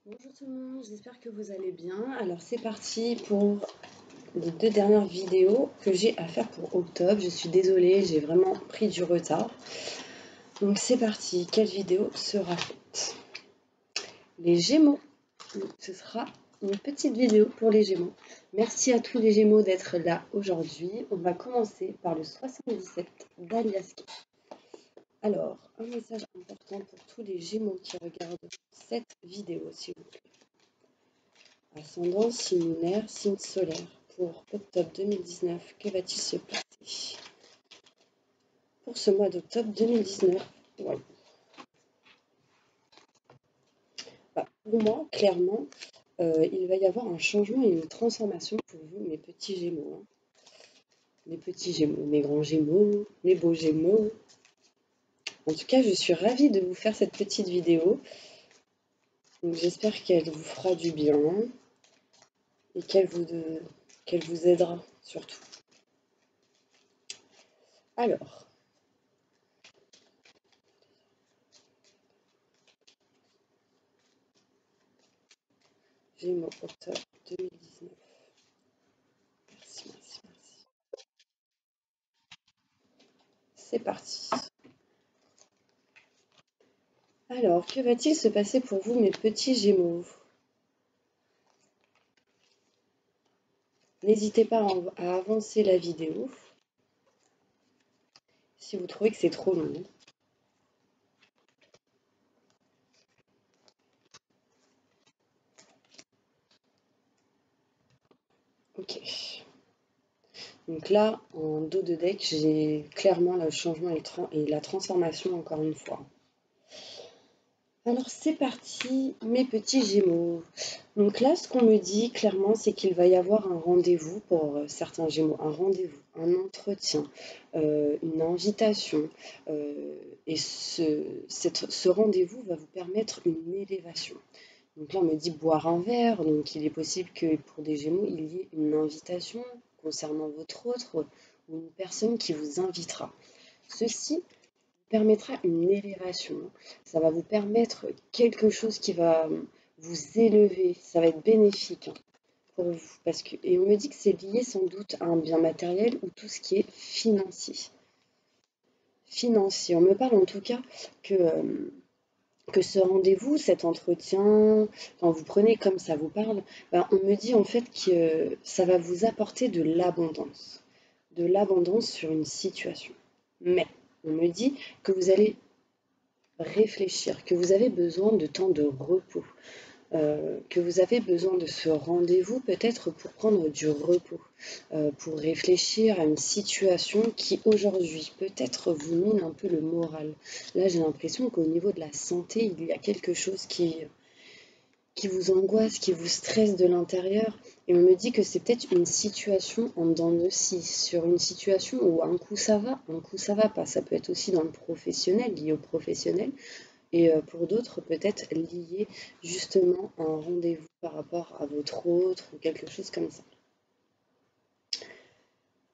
Bonjour tout le monde, j'espère que vous allez bien. Alors c'est parti pour les 2 dernières vidéos que j'ai à faire pour octobre. Je suis désolée, j'ai vraiment pris du retard. Donc c'est parti, quelle vidéo sera faite? Les Gémeaux. Donc, ce sera une petite vidéo pour les Gémeaux. Merci à tous les Gémeaux d'être là aujourd'hui. On va commencer par le 77 d'Alias. Alors, un message important pour tous les Gémeaux qui regardent cette vidéo, s'il vous plaît. Ascendant, signe lunaire, signe solaire. Pour octobre 2019, que va-t-il se passer pour ce mois d'octobre 2019? Ouais. Pour moi, clairement, il va y avoir un changement et une transformation pour vous, mes petits Gémeaux. Hein. Mes petits Gémeaux, mes grands Gémeaux, mes beaux Gémeaux. En tout cas, je suis ravie de vous faire cette petite vidéo. J'espère qu'elle vous fera du bien et qu'elle vous aidera surtout. Alors, Gémeaux, octobre 2019. Merci. C'est parti. Alors, que va-t-il se passer pour vous, mes petits Gémeaux? N'hésitez pas à avancer la vidéo si vous trouvez que c'est trop long. Ok. Donc là, en dos de deck, j'ai clairement le changement et la transformation encore une fois. Alors c'est parti, mes petits Gémeaux. Donc là, ce qu'on me dit clairement, c'est qu'il va y avoir un rendez-vous pour certains Gémeaux, un rendez-vous, un entretien, une invitation. Et ce rendez-vous va vous permettre une élévation. Donc là, on me dit boire un verre, donc il est possible que pour des Gémeaux, il y ait une invitation concernant votre autre ou une personne qui vous invitera. Ceci permettra une élévation. Ça va vous permettre quelque chose qui va vous élever. Ça va être bénéfique pour vous. Et on me dit que c'est lié sans doute à un bien matériel ou tout ce qui est financier. On me parle en tout cas que ce rendez-vous, cet entretien, quand vous prenez comme ça vous parle, on me dit en fait que ça va vous apporter de l'abondance sur une situation. Mais on me dit que vous allez réfléchir, que vous avez besoin de temps de repos, que vous avez besoin de ce rendez-vous peut-être pour prendre du repos, pour réfléchir à une situation qui aujourd'hui peut-être vous mine un peu le moral. Là, j'ai l'impression qu'au niveau de la santé, il y a quelque chose qui vous angoisse, qui vous stresse de l'intérieur. Et on me dit que c'est peut-être une situation en dents de scie, sur une situation où un coup ça va pas. Ça peut être aussi dans le professionnel, lié au professionnel, et pour d'autres peut-être lié justement à un rendez-vous par rapport à votre autre ou quelque chose comme ça.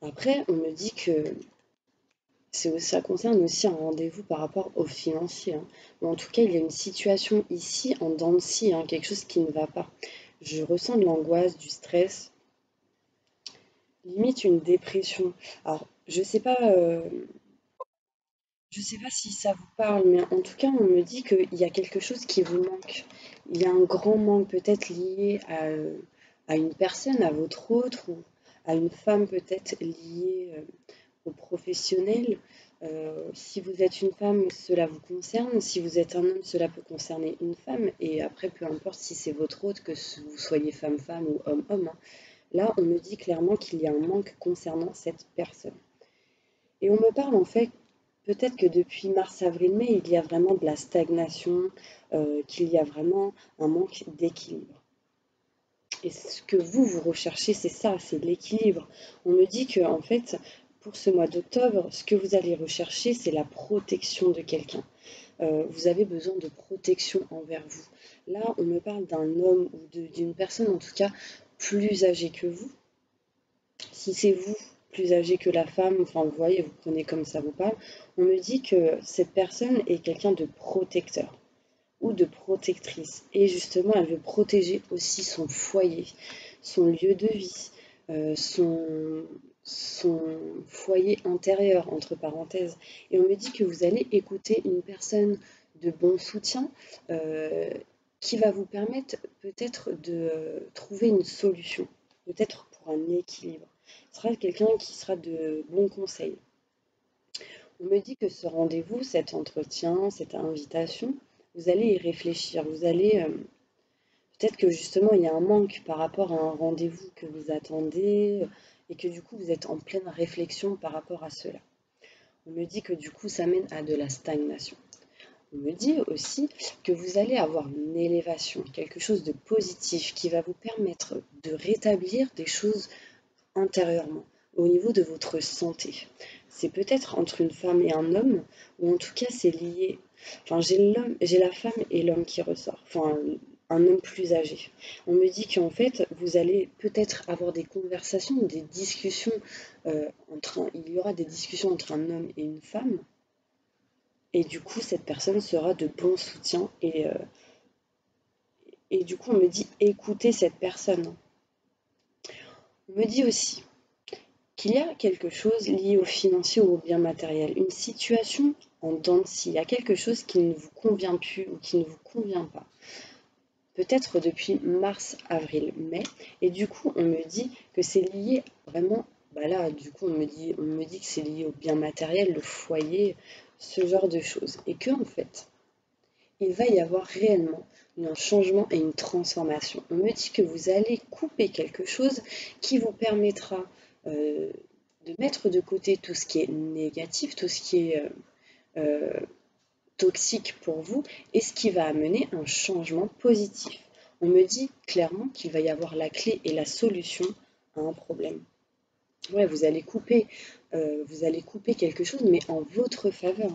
Après, on me dit que ça concerne aussi un rendez-vous par rapport au financier. Hein. Mais en tout cas, il y a une situation ici en dents de scie, hein, quelque chose qui ne va pas. Je ressens de l'angoisse, du stress, limite une dépression. Alors, je sais pas si ça vous parle, mais en tout cas, on me dit qu'il y a quelque chose qui vous manque. Il y a un grand manque peut-être lié à une personne, à votre autre, ou à une femme peut-être liée au professionnel. Si vous êtes une femme, cela vous concerne. Si vous êtes un homme, cela peut concerner une femme. Et après, peu importe si c'est votre autre, que vous soyez femme-femme ou homme-homme. Hein. Là, on me dit clairement qu'il y a un manque concernant cette personne. Et on me parle en fait, peut-être que depuis mars, avril, mai, il y a vraiment de la stagnation, qu'il y a vraiment un manque d'équilibre. Et ce que vous recherchez, c'est ça, c'est l'équilibre. On me dit que en fait, pour ce mois d'octobre, ce que vous allez rechercher, c'est la protection de quelqu'un. Vous avez besoin de protection envers vous. Là, on me parle d'un homme ou d'une personne, en tout cas, plus âgée que vous. Si c'est vous, plus âgé que la femme, enfin vous voyez, vous prenez comme ça vous parle, on me dit que cette personne est quelqu'un de protecteur. ou de protectrice. Et justement, elle veut protéger aussi son foyer, son lieu de vie, son foyer intérieur, entre parenthèses. Et on me dit que vous allez écouter une personne de bon soutien qui va vous permettre peut-être de trouver une solution, peut-être pour un équilibre. Ce sera quelqu'un qui sera de bons conseils. On me dit que ce rendez-vous, cet entretien, cette invitation, vous allez y réfléchir. Vous allez peut-être que justement il y a un manque par rapport à un rendez-vous que vous attendez et que du coup vous êtes en pleine réflexion par rapport à cela. On me dit que du coup ça mène à de la stagnation. On me dit aussi que vous allez avoir une élévation, quelque chose de positif qui va vous permettre de rétablir des choses intérieurement, au niveau de votre santé. C'est peut-être entre une femme et un homme, ou en tout cas c'est lié. Enfin, j'ai la femme et l'homme qui ressort. Enfin, un homme plus âgé. On me dit qu'en fait, vous allez peut-être avoir des conversations, des discussions il y aura des discussions entre un homme et une femme. Et du coup, cette personne sera de bon soutien. Et du coup, on me dit écoutez cette personne. On me dit aussi qu'il y a quelque chose lié au financier ou au bien matériel, une situation en dents de scie, il y a quelque chose qui ne vous convient plus ou qui ne vous convient pas. Peut-être depuis mars, avril, mai, et du coup on me dit que c'est lié vraiment, là du coup on me dit que c'est lié au bien matériel, le foyer, ce genre de choses, et que en fait il va y avoir réellement un changement et une transformation. On me dit que vous allez couper quelque chose qui vous permettra de mettre de côté tout ce qui est négatif, tout ce qui est toxique pour vous, et ce qui va amener un changement positif. On me dit clairement qu'il va y avoir la clé et la solution à un problème. Ouais, vous allez couper quelque chose, mais en votre faveur.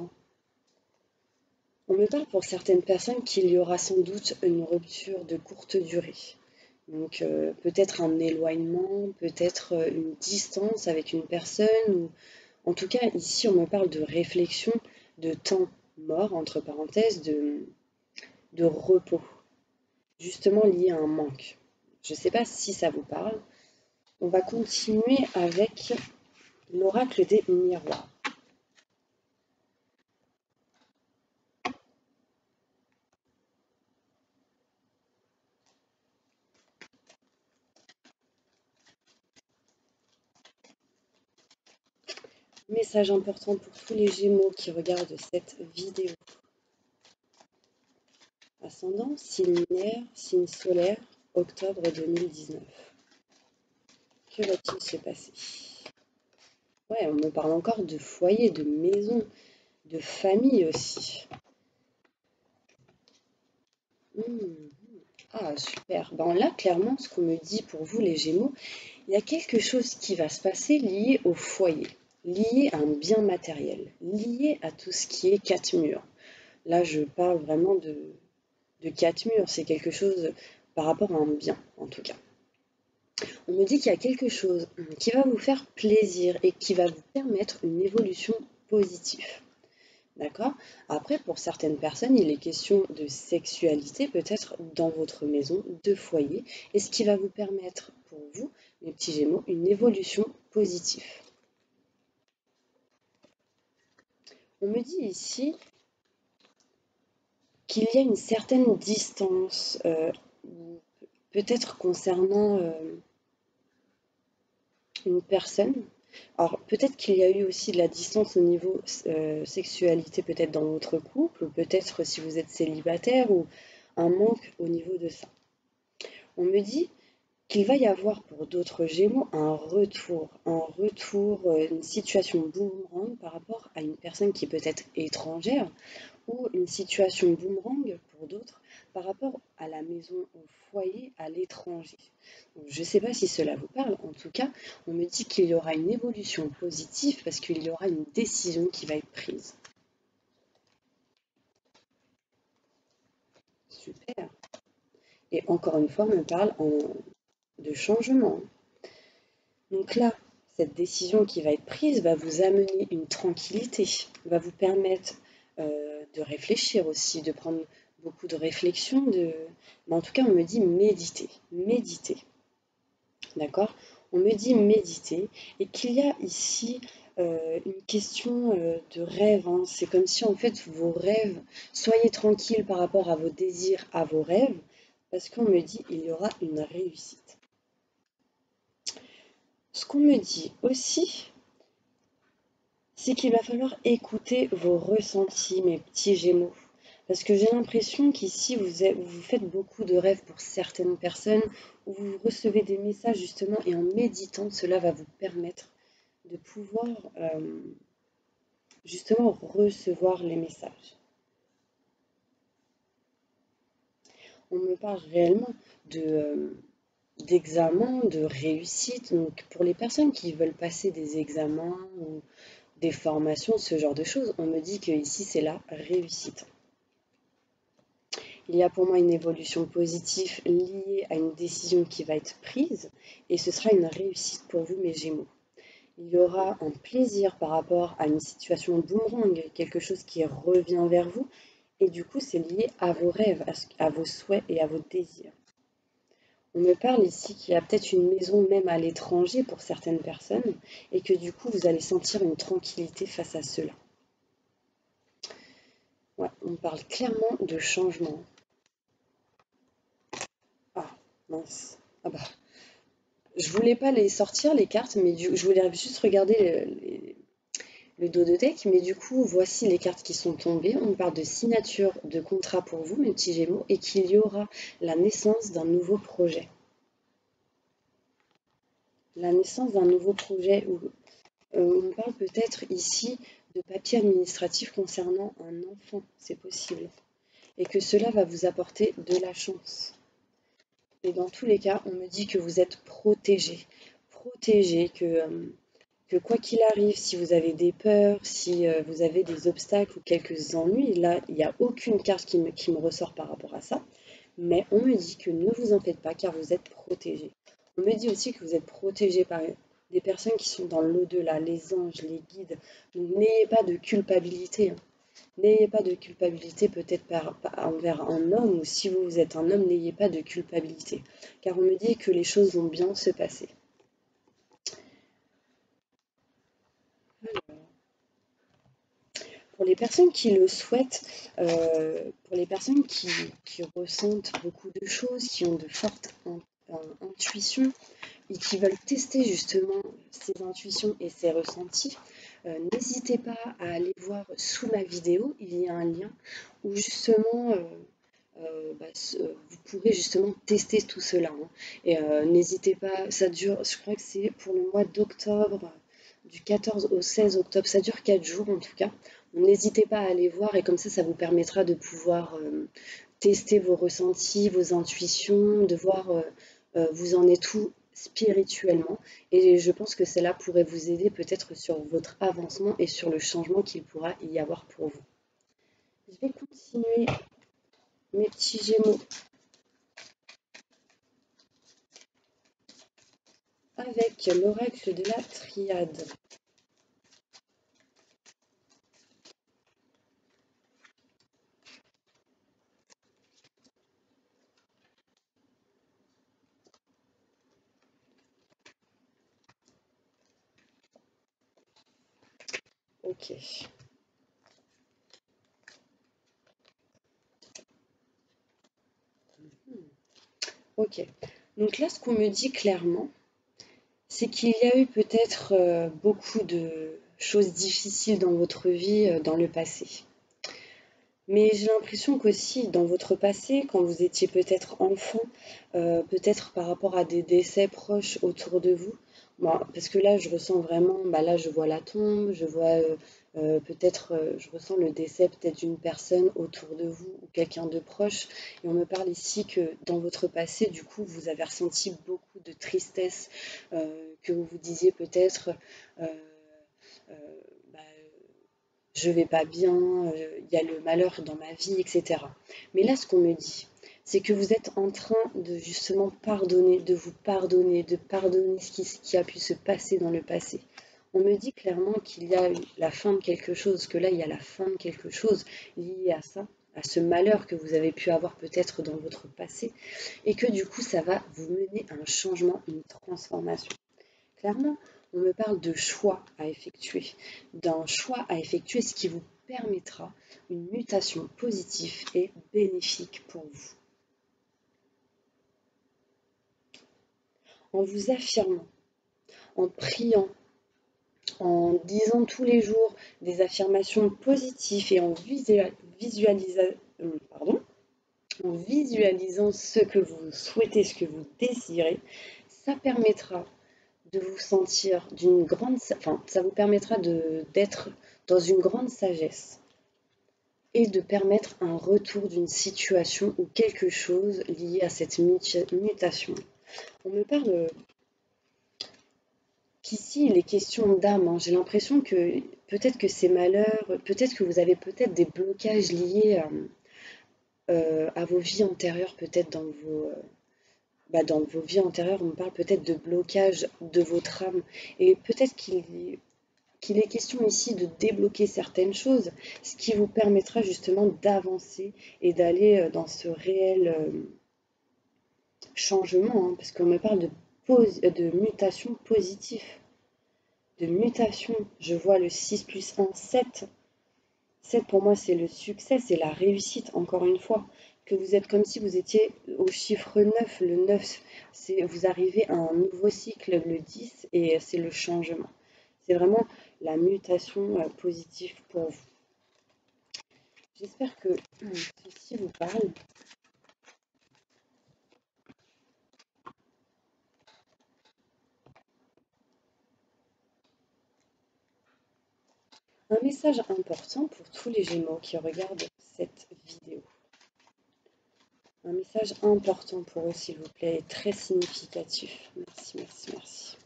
On me parle pour certaines personnes qu'il y aura sans doute une rupture de courte durée. Donc peut-être un éloignement, peut-être une distance avec une personne, ou en tout cas ici on me parle de réflexion, de temps mort, entre parenthèses, de repos, justement lié à un manque. Je ne sais pas si ça vous parle. On va continuer avec l'oracle des miroirs. Message important pour tous les Gémeaux qui regardent cette vidéo. Ascendant, signe lunaire, signe solaire, octobre 2019. Que va-t-il se passer? Ouais, on me parle encore de foyer, de maison, de famille aussi. Ah, super. Ben là, clairement, ce qu'on me dit pour vous, les Gémeaux, il y a quelque chose qui va se passer lié au foyer, lié à un bien matériel, lié à tout ce qui est quatre murs. Là, je parle vraiment de quatre murs, c'est quelque chose par rapport à un bien, en tout cas. On me dit qu'il y a quelque chose qui va vous faire plaisir et qui va vous permettre une évolution positive. D'accord? Après, pour certaines personnes, il est question de sexualité, peut-être dans votre maison, de foyer, et ce qui va vous permettre, pour vous, mes petits Gémeaux, une évolution positive. On me dit ici qu'il y a une certaine distance, peut-être concernant une personne. Alors peut-être qu'il y a eu aussi de la distance au niveau sexualité, peut-être dans votre couple, ou peut-être si vous êtes célibataire, ou un manque au niveau de ça. On me dit qu'il va y avoir pour d'autres Gémeaux un retour, une situation boomerang par rapport à une personne qui peut être étrangère, ou une situation boomerang pour d'autres par rapport à la maison, au foyer, à l'étranger. Je ne sais pas si cela vous parle, en tout cas, on me dit qu'il y aura une évolution positive parce qu'il y aura une décision qui va être prise. Super. Et encore une fois, on me parle de changement. Donc là, cette décision qui va être prise va vous amener une tranquillité, va vous permettre de réfléchir aussi, de prendre beaucoup de réflexion, mais en tout cas, on me dit méditer, méditer. D'accord? On me dit méditer et qu'il y a ici une question de rêve, hein. C'est comme si en fait vos rêves, soyez tranquille par rapport à vos désirs, à vos rêves, parce qu'on me dit il y aura une réussite. Ce qu'on me dit aussi, c'est qu'il va falloir écouter vos ressentis, mes petits Gémeaux. Parce que j'ai l'impression qu'ici, vous faites beaucoup de rêves pour certaines personnes, où vous recevez des messages justement, et en méditant, cela va vous permettre de pouvoir justement recevoir les messages. On me parle réellement d'examens, de réussite. Donc pour les personnes qui veulent passer des examens ou des formations, ce genre de choses, on me dit que ici c'est la réussite. Il y a pour moi une évolution positive liée à une décision qui va être prise et ce sera une réussite pour vous, mes Gémeaux. Il y aura un plaisir par rapport à une situation boomerang, quelque chose qui revient vers vous et du coup c'est lié à vos rêves, à vos souhaits et à vos désirs. On me parle ici qu'il y a peut-être une maison même à l'étranger pour certaines personnes et que du coup vous allez sentir une tranquillité face à cela. Ouais, on parle clairement de changement. Ah, mince. Ah bah, je voulais pas les sortir les cartes, mais je voulais juste regarder le dos de deck, mais du coup, voici les cartes qui sont tombées. On parle de signature de contrat pour vous, mes petits Gémeaux, et qu'il y aura la naissance d'un nouveau projet. La naissance d'un nouveau projet, on parle peut-être ici de papier administratif concernant un enfant, c'est possible, et que cela va vous apporter de la chance. Et dans tous les cas, on me dit que vous êtes protégé, que quoi qu'il arrive, si vous avez des peurs, si vous avez des obstacles ou quelques ennuis, là, il n'y a aucune carte qui me ressort par rapport à ça, mais on me dit que ne vous en faites pas car vous êtes protégé. On me dit aussi que vous êtes protégé par des personnes qui sont dans l'au-delà, les anges, les guides. Donc n'ayez pas de culpabilité, hein. N'ayez pas de culpabilité peut-être envers un homme, ou si vous êtes un homme, n'ayez pas de culpabilité. Car on me dit que les choses vont bien se passer. Pour les personnes qui le souhaitent, pour les personnes qui ressentent beaucoup de choses, qui ont de fortes intuitions et qui veulent tester justement ces intuitions et ces ressentis, n'hésitez pas à aller voir sous ma vidéo, il y a un lien où justement vous pourrez justement tester tout cela, hein. Et n'hésitez pas, ça dure, je crois que c'est pour le mois d'octobre, du 14 au 16 octobre, ça dure 4 jours en tout cas. N'hésitez pas à aller voir et comme ça vous permettra de pouvoir tester vos ressentis, vos intuitions, de voir vous en êtes où spirituellement. Et je pense que cela pourrait vous aider peut-être sur votre avancement et sur le changement qu'il pourra y avoir pour vous. Je vais continuer, mes petits Gémeaux, avec l'oracle de la triade. Ok. Ok. Donc là, ce qu'on me dit clairement, c'est qu'il y a eu peut-être beaucoup de choses difficiles dans votre vie dans le passé. Mais j'ai l'impression qu'aussi dans votre passé, quand vous étiez peut-être enfant, peut-être par rapport à des décès proches autour de vous, parce que là je ressens vraiment, là je vois la tombe, je vois peut-être, je ressens le décès peut-être d'une personne autour de vous ou quelqu'un de proche, et on me parle ici que dans votre passé, du coup, vous avez ressenti beaucoup de tristesse, que vous vous disiez peut-être, euh, euh, bah, je vais pas bien, il y a le malheur dans ma vie, etc. Mais là, ce qu'on me dit, c'est que vous êtes en train de justement pardonner, de vous pardonner, de pardonner ce qui a pu se passer dans le passé. On me dit clairement qu'il y a eu la fin de quelque chose, que là, il y a la fin de quelque chose lié à ça. à ce malheur que vous avez pu avoir peut-être dans votre passé, et que du coup ça va vous mener à un changement, une transformation. Clairement, on me parle de choix à effectuer, d'un choix à effectuer, ce qui vous permettra une mutation positive et bénéfique pour vous. En vous affirmant, en priant, en disant tous les jours des affirmations positives et en visualisant ce que vous souhaitez, ce que vous désirez, ça permettra de vous sentir ça vous permettra d'être dans une grande sagesse et de permettre un retour d'une situation ou quelque chose lié à cette mutation. On me parle qu'ici il est question d'âme, hein. J'ai l'impression que peut-être que ces malheurs, peut-être que vous avez peut-être des blocages liés à vos vies antérieures, peut-être dans vos vies antérieures, on parle peut-être de blocage de votre âme. Et peut-être qu'il est question ici de débloquer certaines choses, ce qui vous permettra justement d'avancer et d'aller dans ce réel changement, hein, parce qu'on me parle de mutation positive. De mutation, je vois le 6 plus 1, 7. 7 pour moi c'est le succès, c'est la réussite, encore une fois. Que vous êtes comme si vous étiez au chiffre 9, le 9, vous arrivez à un nouveau cycle, le 10, et c'est le changement. C'est vraiment la mutation positive pour vous. J'espère que ceci vous parle. Un message important pour tous les Gémeaux qui regardent cette vidéo. Un message important pour eux, s'il vous plaît, et très significatif. Merci, merci, merci.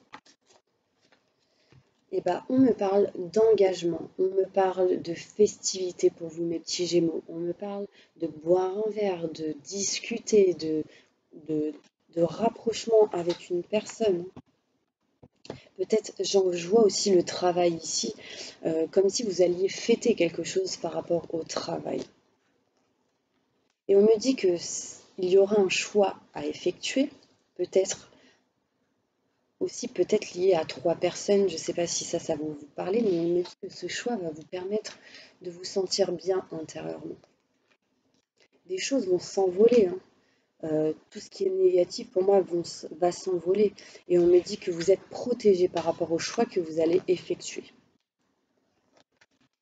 Eh ben, on me parle d'engagement, on me parle de festivité pour vous, mes petits Gémeaux. On me parle de boire un verre, de discuter, de rapprochement avec une personne. Peut-être, je vois aussi le travail ici, comme si vous alliez fêter quelque chose par rapport au travail. Et on me dit qu'il y aura un choix à effectuer, peut-être aussi peut-être lié à 3 personnes. Je ne sais pas si ça va vous parler, mais on me dit que ce choix va vous permettre de vous sentir bien intérieurement. Des choses vont s'envoler, hein. Tout ce qui est négatif pour moi va s'envoler. Et on me dit que vous êtes protégé par rapport au choix que vous allez effectuer.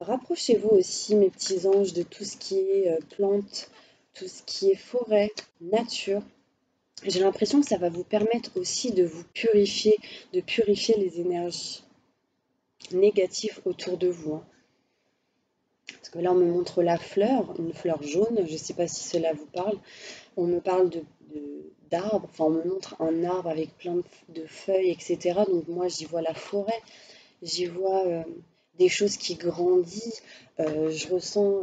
Rapprochez-vous aussi, mes petits anges, de tout ce qui est plantes, tout ce qui est forêt, nature. J'ai l'impression que ça va vous permettre aussi de vous purifier, de purifier les énergies négatives autour de vous, hein. Parce que là, on me montre la fleur, une fleur jaune, je ne sais pas si cela vous parle. On me parle d'arbres, enfin on me montre un arbre avec plein de feuilles, etc. Donc moi, j'y vois la forêt, j'y vois des choses qui grandissent, je ressens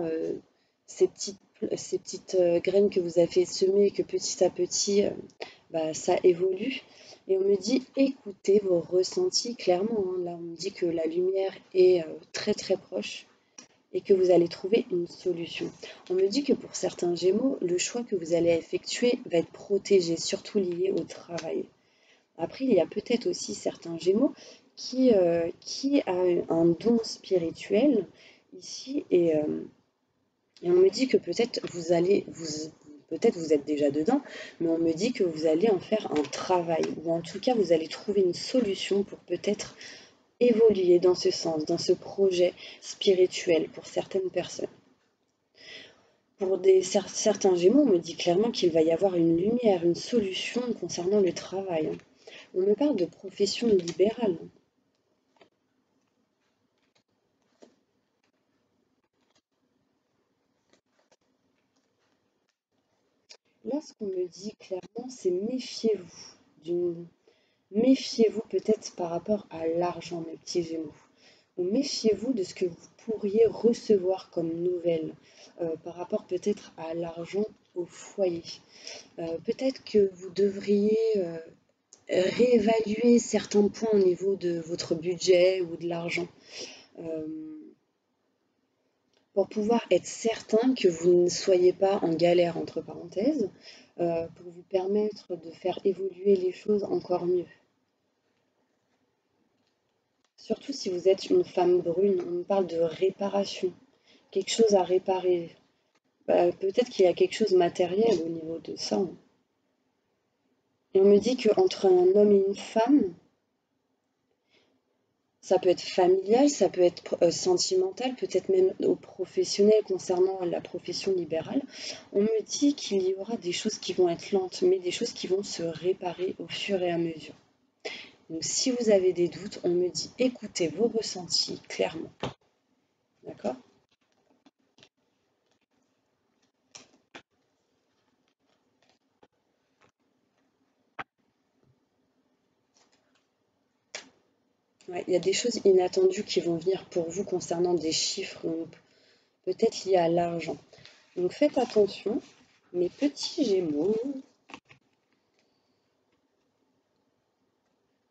ces petites graines que vous avez semées, que petit à petit, ça évolue. Et on me dit, écoutez vos ressentis clairement, hein. Là, on me dit que la lumière est très très proche et que vous allez trouver une solution. On me dit que pour certains Gémeaux, le choix que vous allez effectuer va être protégé, surtout lié au travail. Après, il y a peut-être aussi certains Gémeaux qui a un don spirituel ici et on me dit que peut-être peut-être vous êtes déjà dedans, mais on me dit que vous allez en faire un travail, ou en tout cas vous allez trouver une solution pour peut-être évoluer dans ce sens, dans ce projet spirituel pour certaines personnes. Pour certains Gémeaux, on me dit clairement qu'il va y avoir une lumière, une solution concernant le travail. On me parle de profession libérale. Là, ce qu'on me dit clairement, c'est méfiez-vous peut-être par rapport à l'argent, mes petits Gémeaux. Ou méfiez-vous de ce que vous pourriez recevoir comme nouvelle par rapport peut-être à l'argent au foyer. Peut-être que vous devriez réévaluer certains points au niveau de votre budget ou de l'argent. pour pouvoir être certain que vous ne soyez pas en galère, entre parenthèses, pour vous permettre de faire évoluer les choses encore mieux. Surtout si vous êtes une femme brune, on me parle de réparation, quelque chose à réparer. Peut-être qu'il y a quelque chose de matériel au niveau de ça, hein. Et on me dit qu'entre un homme et une femme, ça peut être familial, ça peut être sentimental, peut-être même au professionnel concernant la profession libérale. On me dit qu'il y aura des choses qui vont être lentes, mais des choses qui vont se réparer au fur et à mesure. Donc si vous avez des doutes, on me dit écoutez vos ressentis clairement. D'accord? Ouais, il y a des choses inattendues qui vont venir pour vous concernant des chiffres, peut-être liés à l'argent. Donc faites attention, mes petits Gémeaux,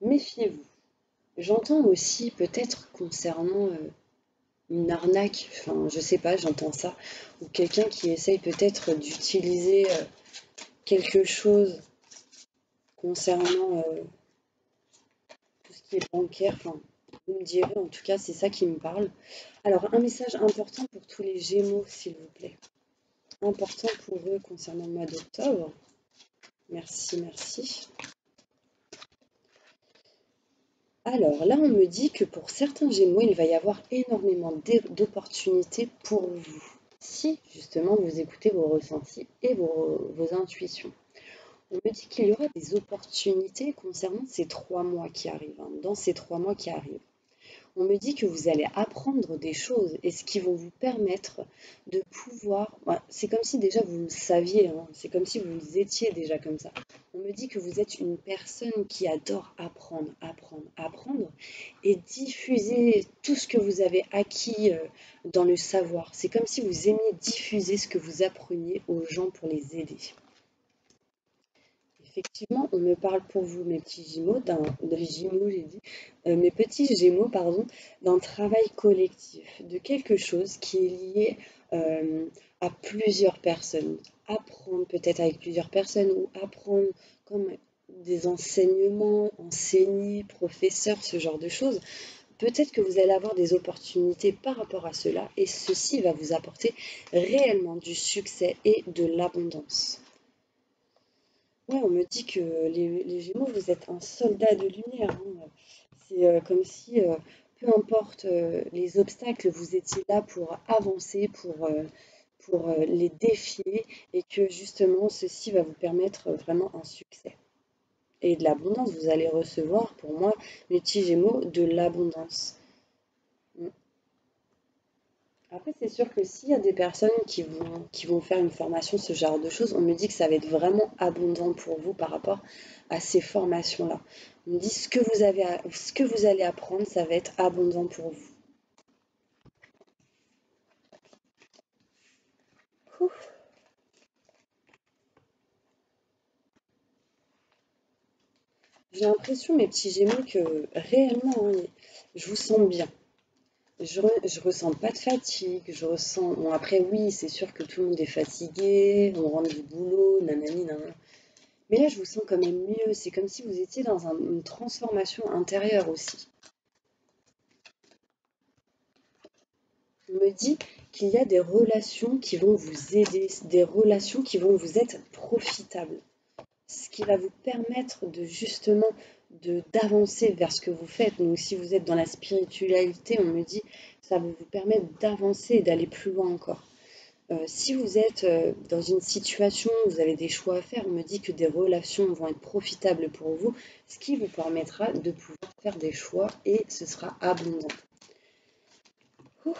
méfiez-vous. J'entends aussi peut-être concernant une arnaque, enfin je sais pas, j'entends ça, ou quelqu'un qui essaye peut-être d'utiliser quelque chose concernant tout ce qui est bancaire, enfin vous me direz, en tout cas c'est ça qui me parle. Alors un message important pour tous les Gémeaux s'il vous plaît, important pour eux concernant le mois d'octobre. Merci, merci. Alors là, on me dit que pour certains Gémeaux, il va y avoir énormément d'opportunités pour vous. Si justement vous écoutez vos ressentis et vos intuitions. On me dit qu'il y aura des opportunités concernant ces 3 mois qui arrivent, hein, dans ces 3 mois qui arrivent. On me dit que vous allez apprendre des choses et ce qui vont vous permettre de pouvoir... c'est comme si déjà vous le saviez, hein, c'est comme si vous étiez déjà comme ça. On me dit que vous êtes une personne qui adore apprendre, apprendre, apprendre et diffuser tout ce que vous avez acquis dans le savoir. C'est comme si vous aimiez diffuser ce que vous appreniez aux gens pour les aider. Effectivement, on me parle pour vous, mes petits Gémeaux, mes petits Gémeaux, pardon, d'un travail collectif, de quelque chose qui est lié à plusieurs personnes. Apprendre peut-être avec plusieurs personnes ou apprendre comme des enseignements, enseigner, professeur, ce genre de choses. Peut-être que vous allez avoir des opportunités par rapport à cela et ceci va vous apporter réellement du succès et de l'abondance. Ouais, on me dit que les Gémeaux, vous êtes un soldat de lumière, hein. C'est comme si, peu importe les obstacles, vous étiez là pour avancer, pour les défier, et que justement, ceci va vous permettre vraiment un succès. Et de l'abondance, vous allez recevoir, pour moi, les petits Gémeaux, de l'abondance. Mm. Après, c'est sûr que s'il y a des personnes qui vont faire une formation, ce genre de choses, on me dit que ça va être vraiment abondant pour vous par rapport à ces formations-là. On me dit ce que vous allez apprendre, ça va être abondant pour vous. Ouf. J'ai l'impression, mes petits Gémeaux, que réellement, hein, je vous sens bien. Je ressens pas de fatigue, je ressens... Bon, après, oui, c'est sûr que tout le monde est fatigué, on rentre du boulot, nanani, nanana. Mais là, je vous sens quand même mieux. C'est comme si vous étiez dans une transformation intérieure aussi. On me dit qu'il y a des relations qui vont vous aider, des relations qui vont vous être profitables. Ce qui va vous permettre de justement d'avancer vers ce que vous faites. Donc si vous êtes dans la spiritualité, on me dit ça va vous permettre d'avancer et d'aller plus loin encore. Si vous êtes dans une situation où vous avez des choix à faire, on me dit que des relations vont être profitables pour vous, ce qui vous permettra de pouvoir faire des choix et ce sera abondant. Ouh.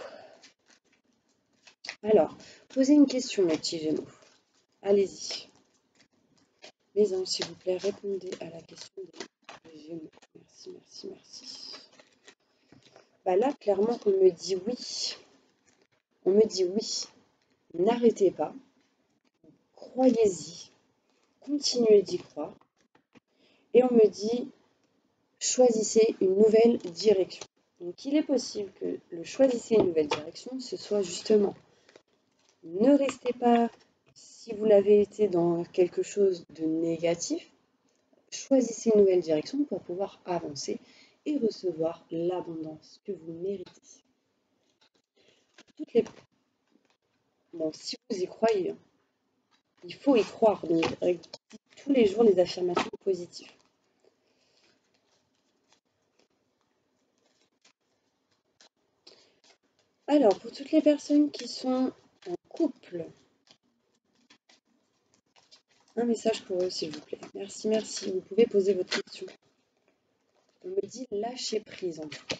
Alors, posez une question, mes petits Gémeaux. Allez-y. Mes anges, s'il vous plaît, répondez à la question des Gémeaux. Merci, merci, merci. Là, clairement, on me dit oui. On me dit oui. N'arrêtez pas. Croyez-y. Continuez d'y croire. Et on me dit choisissez une nouvelle direction. Donc il est possible que le choisissez une nouvelle direction, ce soit justement ne restez pas, si vous l'avez été dans quelque chose de négatif, choisissez une nouvelle direction pour pouvoir avancer et recevoir l'abondance que vous méritez. Toutes les... Bon, si vous y croyez, hein, il faut y croire, donc dites tous les jours les affirmations positives. Alors, pour toutes les personnes qui sont en couple, un message pour eux, s'il vous plaît. Merci, merci. Vous pouvez poser votre question. On me dit lâcher prise en tout cas.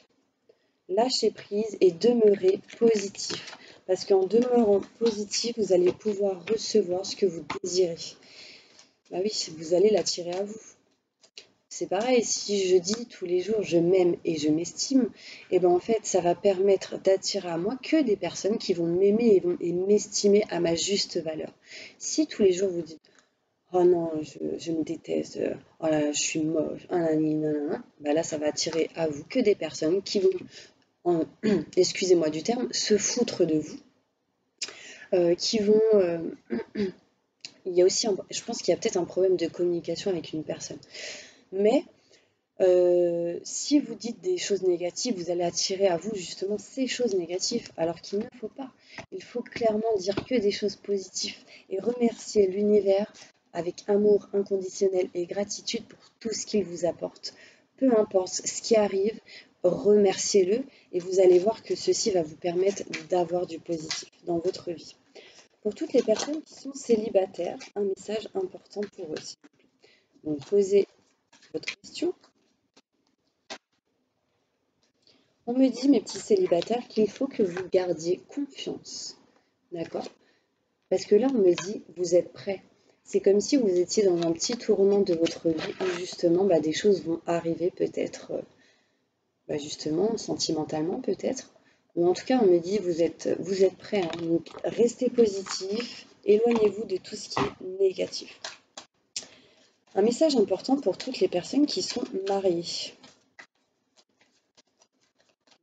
Lâcher prise et demeurer positif. Parce qu'en demeurant positif, vous allez pouvoir recevoir ce que vous désirez. Bah oui, vous allez l'attirer à vous. C'est pareil, si je dis tous les jours je m'aime et je m'estime, et ben en fait ça va permettre d'attirer à moi que des personnes qui vont m'aimer et m'estimer à ma juste valeur. Si tous les jours vous dites oh non, je me déteste, oh là là, je suis moche, ah nanana, bah là ça va attirer à vous que des personnes qui vont, excusez-moi du terme, se foutre de vous, qui vont... il y a aussi, je pense qu'il y a peut-être un problème de communication avec une personne. Mais si vous dites des choses négatives, vous allez attirer à vous justement ces choses négatives, alors qu'il ne faut pas. Il faut clairement dire que des choses positives et remercier l'univers avec amour inconditionnel et gratitude pour tout ce qu'il vous apporte. Peu importe ce qui arrive, remerciez-le et vous allez voir que ceci va vous permettre d'avoir du positif dans votre vie. Pour toutes les personnes qui sont célibataires, un message important pour eux, s'il vous plaît. Donc posez votre question. On me dit, mes petits célibataires, qu'il faut que vous gardiez confiance. D'accord? Parce que là, on me dit, vous êtes prêts. C'est comme si vous étiez dans un petit tournant de votre vie où justement des choses vont arriver peut-être, justement, sentimentalement peut-être. Ou en tout cas, on me dit, vous êtes prêts. Hein, donc, restez positif, éloignez-vous de tout ce qui est négatif. Un message important pour toutes les personnes qui sont mariées.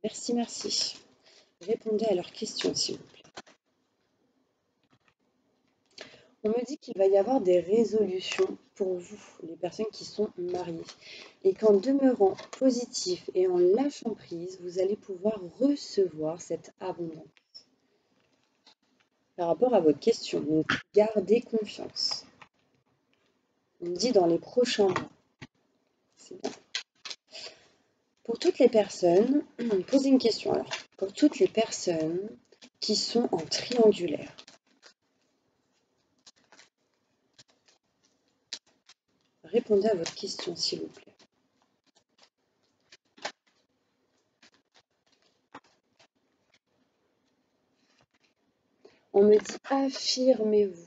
Merci, merci. Répondez à leurs questions, s'il vous plaît. On me dit qu'il va y avoir des résolutions pour vous, les personnes qui sont mariées. Et qu'en demeurant positif et en lâchant prise, vous allez pouvoir recevoir cette abondance. Par rapport à votre question, donc gardez confiance. On me dit dans les prochains mois. C'est bien. Pour toutes les personnes, posez une question alors. Pour toutes les personnes qui sont en triangulaire. Répondez à votre question, s'il vous plaît. On me dit affirmez-vous.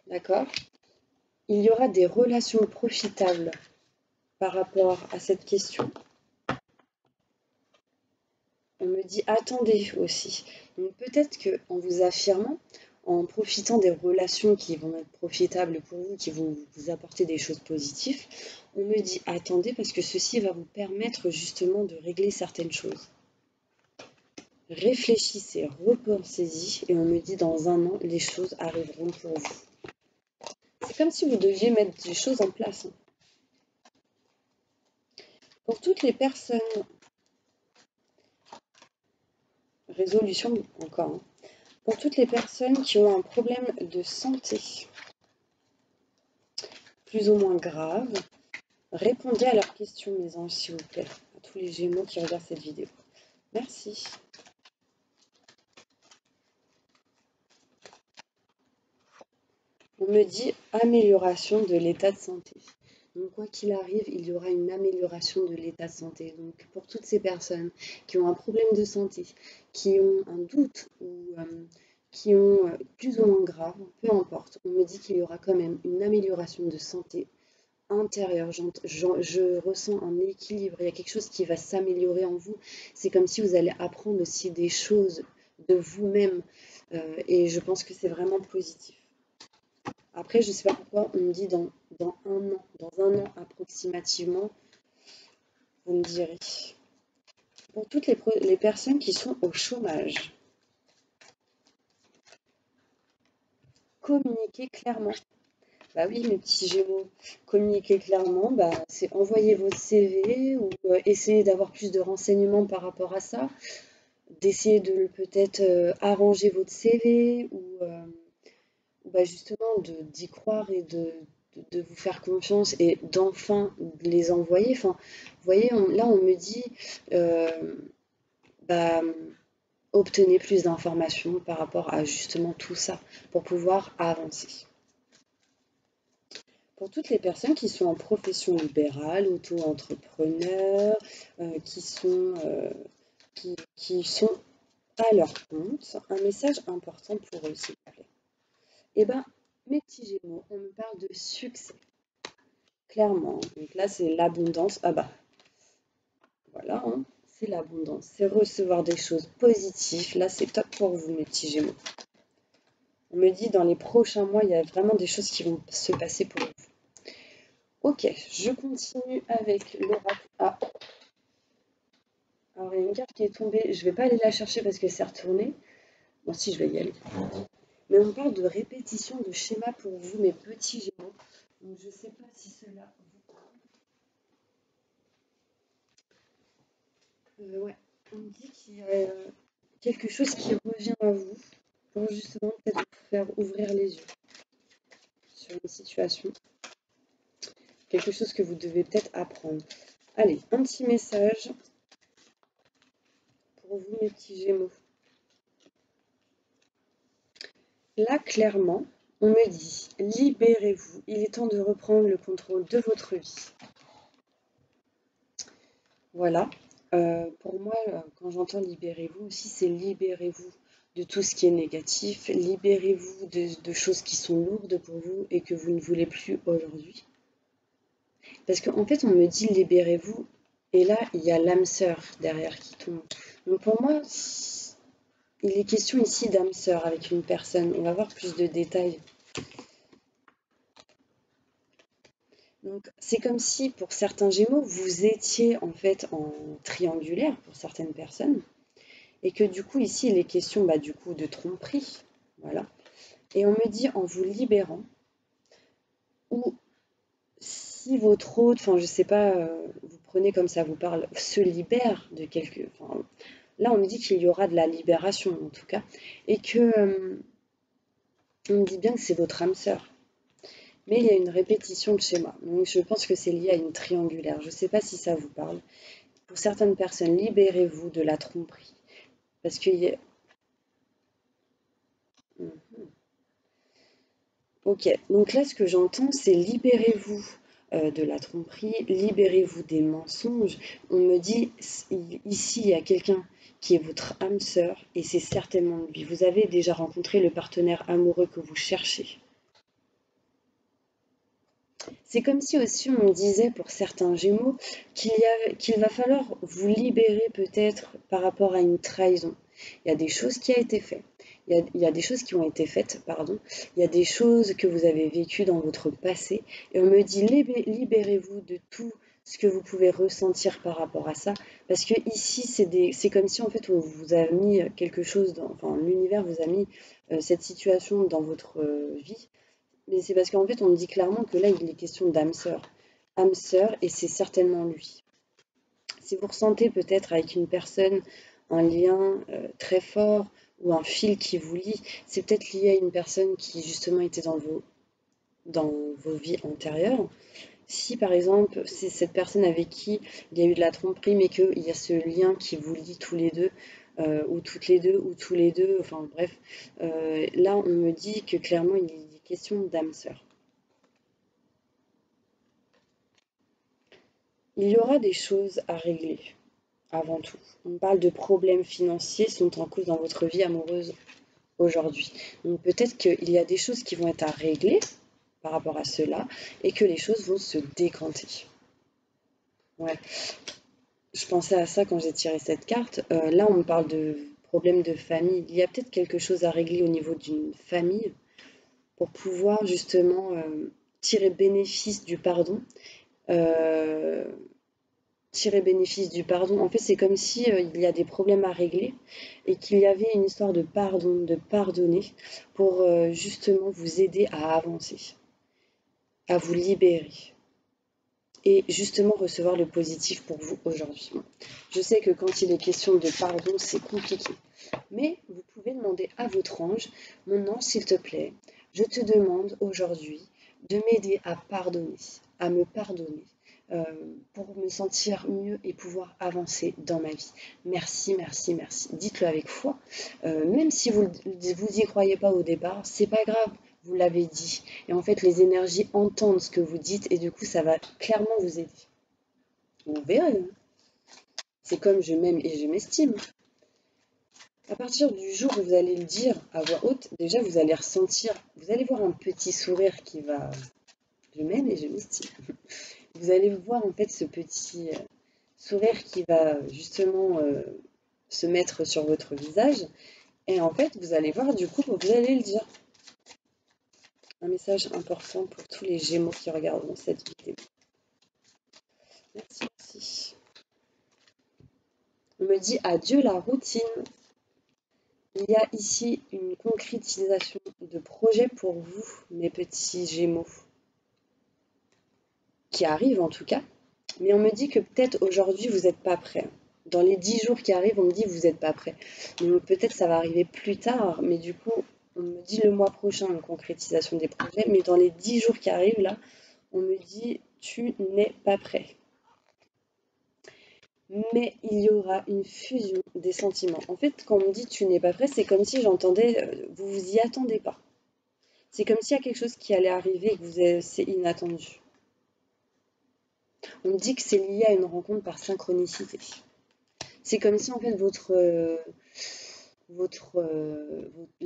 D'accord? Il y aura des relations profitables par rapport à cette question. On me dit attendez aussi. Donc peut-être qu'en vous affirmant, en profitant des relations qui vont être profitables pour vous, qui vont vous apporter des choses positives, on me dit attendez parce que ceci va vous permettre justement de régler certaines choses. Réfléchissez, repensez-y et on me dit dans un an, les choses arriveront pour vous. C'est comme si vous deviez mettre des choses en place. Pour toutes les personnes, résolution encore, hein. Pour toutes les personnes qui ont un problème de santé, plus ou moins grave, répondez à leurs questions, mes anges, s'il vous plaît, à tous les Gémeaux qui regardent cette vidéo. Merci. On me dit amélioration de l'état de santé. Donc quoi qu'il arrive, il y aura une amélioration de l'état de santé. Donc pour toutes ces personnes qui ont un problème de santé, qui ont un doute ou qui ont plus ou moins grave, peu importe, on me dit qu'il y aura quand même une amélioration de santé intérieure. Je ressens un équilibre, il y a quelque chose qui va s'améliorer en vous. C'est comme si vous allez apprendre aussi des choses de vous-même et je pense que c'est vraiment positif. Après, je ne sais pas pourquoi on me dit dans un an approximativement, vous me direz. Pour toutes les personnes qui sont au chômage, communiquez clairement. Bah oui, mes petits Gémeaux, communiquer clairement, bah, c'est envoyer votre CV ou essayer d'avoir plus de renseignements par rapport à ça, d'essayer de peut-être arranger votre CV ou bah, justement d'y croire et de vous faire confiance et d'enfin les envoyer. Enfin, vous voyez, là on me dit, euh, bah, obtenez plus d'informations par rapport à justement tout ça pour pouvoir avancer. Pour toutes les personnes qui sont en profession libérale, auto-entrepreneurs, qui sont à leur compte, un message important pour eux, s'il vous plaît. Eh bien, mes petits Gémeaux, on me parle de succès, clairement. Donc là, c'est l'abondance. Ah bah, voilà, hein, c'est l'abondance. C'est recevoir des choses positives. Là, c'est top pour vous, mes petits Gémeaux. On me dit dans les prochains mois, il y a vraiment des choses qui vont se passer pour vous. Ok, je continue avec l'oracle. Ah, alors il y a une carte qui est tombée. Je ne vais pas aller la chercher parce que c'est retourné. Bon, si, je vais y aller. Mais on parle de répétition de schéma pour vous, mes petits Gémeaux. Donc, je ne sais pas si cela vous parle. Ouais, on me dit qu'il y a quelque chose qui revient à vous pour justement peut-être vous faire ouvrir les yeux sur une situation. Quelque chose que vous devez peut-être apprendre. Allez, un petit message pour vous, mes petits Gémeaux. Là, clairement, on me dit, libérez-vous, il est temps de reprendre le contrôle de votre vie. Voilà. Pour moi, quand j'entends libérez-vous aussi, c'est libérez-vous de tout ce qui est négatif, libérez-vous de choses qui sont lourdes pour vous et que vous ne voulez plus aujourd'hui. Parce qu'en fait, on me dit libérez-vous, et là, il y a l'âme sœur derrière qui tombe. Donc pour moi, il est question ici d'âme sœur avec une personne. On va voir plus de détails. Donc c'est comme si pour certains Gémeaux, vous étiez en fait en triangulaire pour certaines personnes. Et que du coup, ici, il est question du coup de tromperie. Voilà. Et on me dit en vous libérant, ou si votre hôte, enfin je sais pas, vous prenez comme ça vous parle, se libère de quelque. Enfin, là, on me dit qu'il y aura de la libération en tout cas. Et que on me dit bien que c'est votre âme sœur. Mais il y a une répétition de schéma. Donc je pense que c'est lié à une triangulaire. Je ne sais pas si ça vous parle. Pour certaines personnes, libérez-vous de la tromperie. Parce qu'il y a... Ok, donc là, ce que j'entends, c'est libérez-vous de la tromperie, libérez-vous des mensonges. On me dit, ici, il y a quelqu'un qui est votre âme sœur, et c'est certainement lui. Vous avez déjà rencontré le partenaire amoureux que vous cherchez. C'est comme si aussi on me disait pour certains Gémeaux qu'il va falloir vous libérer peut-être par rapport à une trahison. Il y a des choses qui ont été faites. Il y a des choses qui ont été faites, pardon. Il y a des choses que vous avez vécues dans votre passé. Et on me dit libérez-vous de tout ce que vous pouvez ressentir par rapport à ça. Parce que ici, c'est comme si en fait on vous a mis quelque chose, enfin l'univers vous a mis cette situation dans votre vie. Mais c'est parce qu'en fait, on me dit clairement que là, il est question d'âme sœur. Âme sœur, et c'est certainement lui. Si vous ressentez peut-être avec une personne un lien très fort ou un fil qui vous lie, c'est peut-être lié à une personne qui justement était dans vos vies antérieures. Si par exemple, c'est cette personne avec qui il y a eu de la tromperie, mais qu'il y a ce lien qui vous lie tous les deux, ou toutes les deux, ou tous les deux, enfin bref, là on me dit que clairement il est question d'âme sœur. Il y aura des choses à régler, avant tout. On parle de problèmes financiers sont en cause dans votre vie amoureuse aujourd'hui. Donc peut-être qu'il y a des choses qui vont être à régler par rapport à cela et que les choses vont se décanter. Ouais, je pensais à ça quand j'ai tiré cette carte. Là, on me parle de problèmes de famille. Il y a peut-être quelque chose à régler au niveau d'une famille pour pouvoir justement tirer bénéfice du pardon. Euh, tirer bénéfice du pardon. En fait, c'est comme si il y a des problèmes à régler et qu'il y avait une histoire de pardon, de pardonner pour justement vous aider à avancer, à vous libérer et justement recevoir le positif pour vous aujourd'hui. Je sais que quand il est question de pardon, c'est compliqué, mais vous pouvez demander à votre ange, mon ange, s'il te plaît, je te demande aujourd'hui de m'aider à pardonner, à me pardonner, pour me sentir mieux et pouvoir avancer dans ma vie. Merci, merci, merci. Dites-le avec foi. Même si vous y croyez pas au départ, c'est pas grave. Vous l'avez dit. Et en fait, les énergies entendent ce que vous dites et du coup, ça va clairement vous aider. Vous verrez. C'est comme je m'aime et je m'estime. À partir du jour où vous allez le dire à voix haute, déjà vous allez ressentir, vous allez voir un petit sourire qui va... Je m'aime et je m'estime. Vous allez voir en fait ce petit sourire qui va justement se mettre sur votre visage. Et en fait, vous allez voir du coup, vous allez le dire. Un message important pour tous les Gémeaux qui regarderont cette vidéo. Merci, merci. On me dit adieu la routine. Il y a ici une concrétisation de projet pour vous, mes petits Gémeaux, qui arrive en tout cas. Mais on me dit que peut-être aujourd'hui vous n'êtes pas prêts. Dans les 10 jours qui arrivent, on me dit que vous n'êtes pas prêts. Donc peut-être ça va arriver plus tard, mais du coup, on me dit le mois prochain une concrétisation des projets. Mais dans les 10 jours qui arrivent, là, on me dit tu n'es pas prêt. Mais il y aura une fusion des sentiments. En fait, quand on me dit tu n'es pas prêt, c'est comme si j'entendais vous vous y attendez pas. C'est comme s'il y a quelque chose qui allait arriver et que c'est inattendu. On me dit que c'est lié à une rencontre par synchronicité. C'est comme si en fait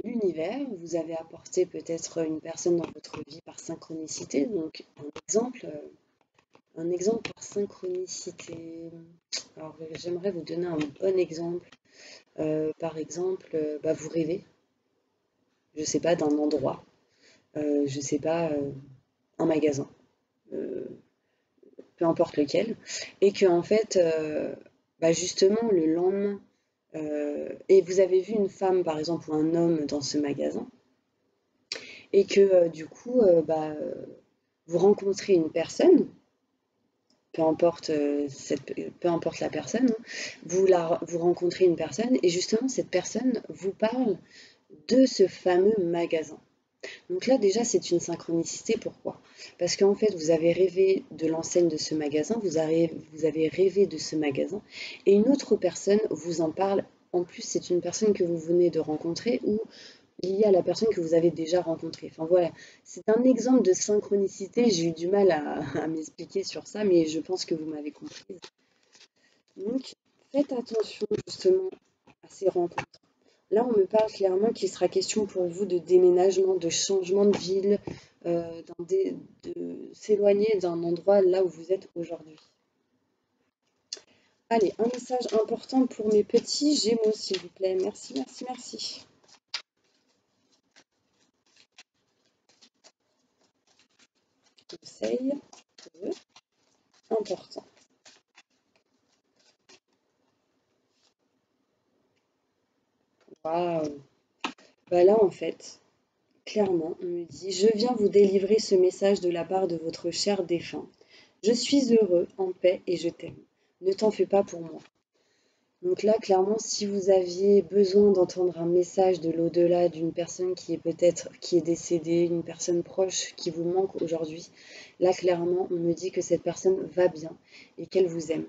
l'univers vous avez apporté peut-être une personne dans votre vie par synchronicité. Donc un exemple par synchronicité. Alors j'aimerais vous donner un bon exemple. Par exemple, vous rêvez, je sais pas, d'un endroit, je sais pas, un magasin, euh, peu importe lequel, et que en fait, justement le lendemain, et vous avez vu une femme par exemple ou un homme dans ce magasin, et que du coup, vous rencontrez une personne, peu importe, peu importe la personne, hein, vous rencontrez une personne, et justement cette personne vous parle de ce fameux magasin. Donc là, déjà, c'est une synchronicité. Pourquoi? Parce qu'en fait, vous avez rêvé de l'enseigne de ce magasin, vous avez rêvé de ce magasin, et une autre personne vous en parle. En plus, c'est une personne que vous venez de rencontrer ou liée à la personne que vous avez déjà rencontrée. Enfin voilà, c'est un exemple de synchronicité. J'ai eu du mal à m'expliquer sur ça, mais je pense que vous m'avez compris. Donc, faites attention justement à ces rencontres. Là, on me parle clairement qu'il sera question pour vous de déménagement, de changement de ville, de s'éloigner d'un endroit là où vous êtes aujourd'hui. Allez, un message important pour mes petits Gémeaux, s'il vous plaît. Merci, merci, merci. Conseil pour eux, important. Waouh! Là, en fait, clairement, on me dit, je viens vous délivrer ce message de la part de votre cher défunt. Je suis heureux, en paix et je t'aime. Ne t'en fais pas pour moi. Donc là, clairement, si vous aviez besoin d'entendre un message de l'au-delà d'une personne qui est décédée, une personne proche qui vous manque aujourd'hui, là, clairement, on me dit que cette personne va bien et qu'elle vous aime.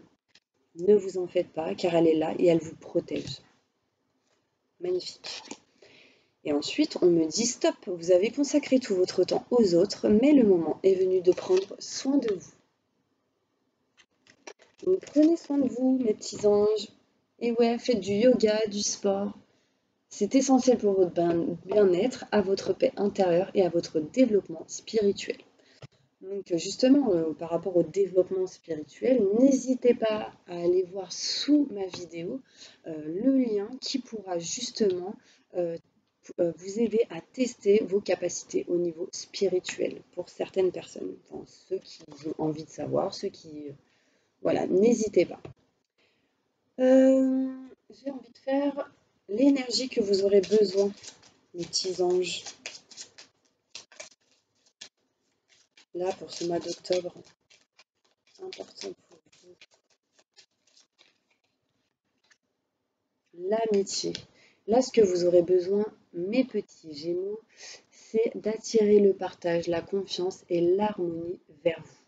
Ne vous en faites pas, car elle est là et elle vous protège. Magnifique. Et ensuite, on me dit, stop, vous avez consacré tout votre temps aux autres, mais le moment est venu de prendre soin de vous. Donc, prenez soin de vous, mes petits anges. Et ouais, faites du yoga, du sport. C'est essentiel pour votre bien-être, à votre paix intérieure et à votre développement spirituel. Donc justement, par rapport au développement spirituel, n'hésitez pas à aller voir sous ma vidéo le lien qui pourra justement vous aider à tester vos capacités au niveau spirituel pour certaines personnes. Enfin, ceux qui ont envie de savoir, ceux qui Voilà, n'hésitez pas. J'ai envie de faire l'énergie que vous aurez besoin, mes petits anges, là pour ce mois d'octobre, important pour vous. L'amitié. Là, ce que vous aurez besoin, mes petits Gémeaux, c'est d'attirer le partage, la confiance et l'harmonie vers vous.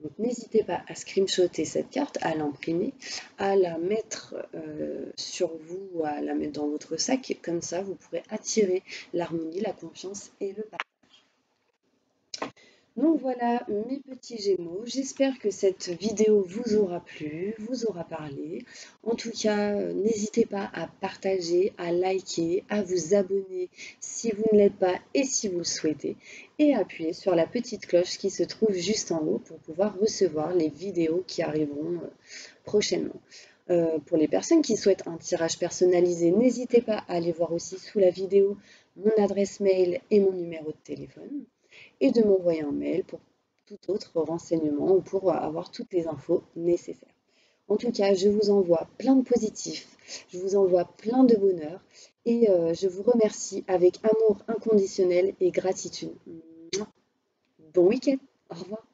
Donc n'hésitez pas à screenshotter cette carte, à l'imprimer, à la mettre sur vous, à la mettre dans votre sac. Comme ça, vous pourrez attirer l'harmonie, la confiance et le partage. Donc voilà mes petits Gémeaux, j'espère que cette vidéo vous aura plu, vous aura parlé. En tout cas, n'hésitez pas à partager, à liker, à vous abonner si vous ne l'êtes pas et si vous le souhaitez. Et appuyer sur la petite cloche qui se trouve juste en haut pour pouvoir recevoir les vidéos qui arriveront prochainement. Pour les personnes qui souhaitent un tirage personnalisé, n'hésitez pas à aller voir aussi sous la vidéo mon adresse mail et mon numéro de téléphone et de m'envoyer un mail pour tout autre renseignement ou pour avoir toutes les infos nécessaires. En tout cas, je vous envoie plein de positifs, je vous envoie plein de bonheur et je vous remercie avec amour inconditionnel et gratitude. Bon week-end, au revoir.